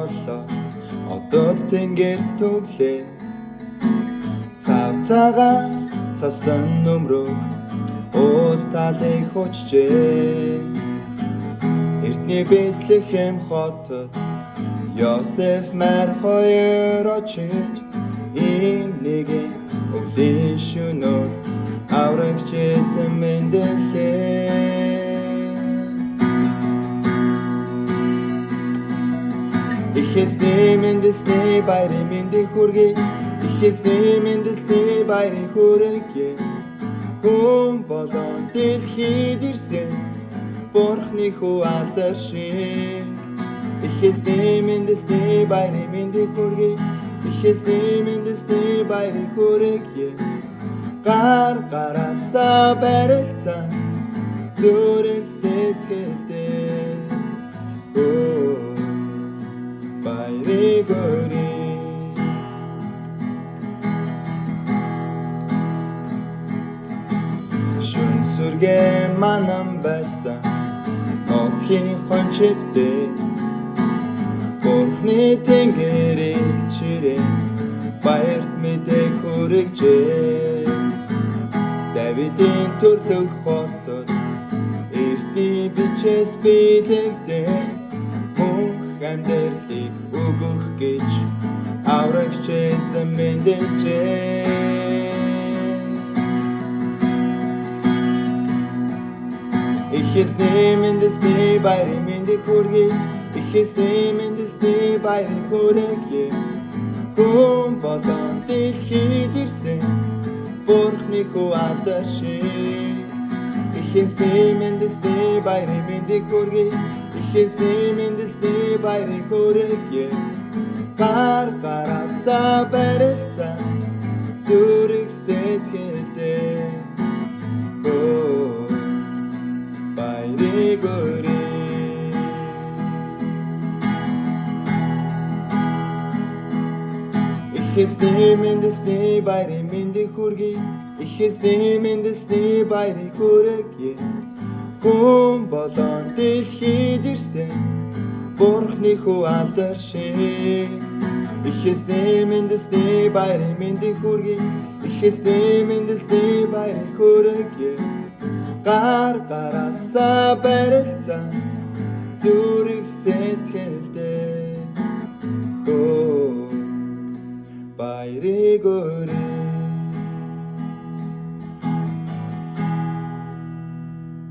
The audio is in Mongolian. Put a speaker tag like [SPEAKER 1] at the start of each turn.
[SPEAKER 1] болоо одод тэнгэрт түглээ цав цагаан цасан нөмрөг уул талыг хүчжээ Эртний Бэтлехэм хотод Йосеф мэр хоёр очиж ийм нэгэн өвлийн шөнөөр аврагч эзэн мэндэлээ Ихэсний мэндэлсний баярын мэндийг хүргэе Ихэсний мэндэлсний баярын хүргэе Хүн болон дэлхийд ирсэн Бурхны хүү алдаршин Ихэсний мэндэлсний баярын мэндийг хүргэе Ихэсний мэндэлсний баярын хүргэе Гар гараасаа барилцсан зүрх сэтгэлдээ Баярыг өргөе Шүн сүргээ манам байсан Нотхийн хончиддээ Бурхны тэнгэрийг чирээ Баярт мэдээ хүргэжээ Давидын төрлөх хотод Эртний бичээс бэлэгдээ Мөнх амьдралыг өгөх гэж Аврагч эзэн мэндэлжээ Ихэсний мэндэлсний баярын мэндийг хүргэе Ихэсний мэндэлсний баярын хүргэе Хүн болон дэлхийд ирсэн Бурхны хүү алдаршин Ихэсний мэндэлсний баярын мэндийг хүргэе Ихэсний мэндэлсний баярын хүргэе Гар гараасаа барилцсан зүрх сэтгэлдээ Баярыг өргөе Ихэсний мэндэлсний баярын мэндийг хүргэе Ихэсний мэндэлсний баярыг хүргэе Хүн болон дэлхийд ирсэн Бурхны хүү алдаршин Ихэсний мэндэлсний баярын мэндийг хүргэе Ихэсний мэндэлсний баярыг хүргэе Гар гараасаа барилцсан зүрх сэтгэлдээ Баярыг өргөе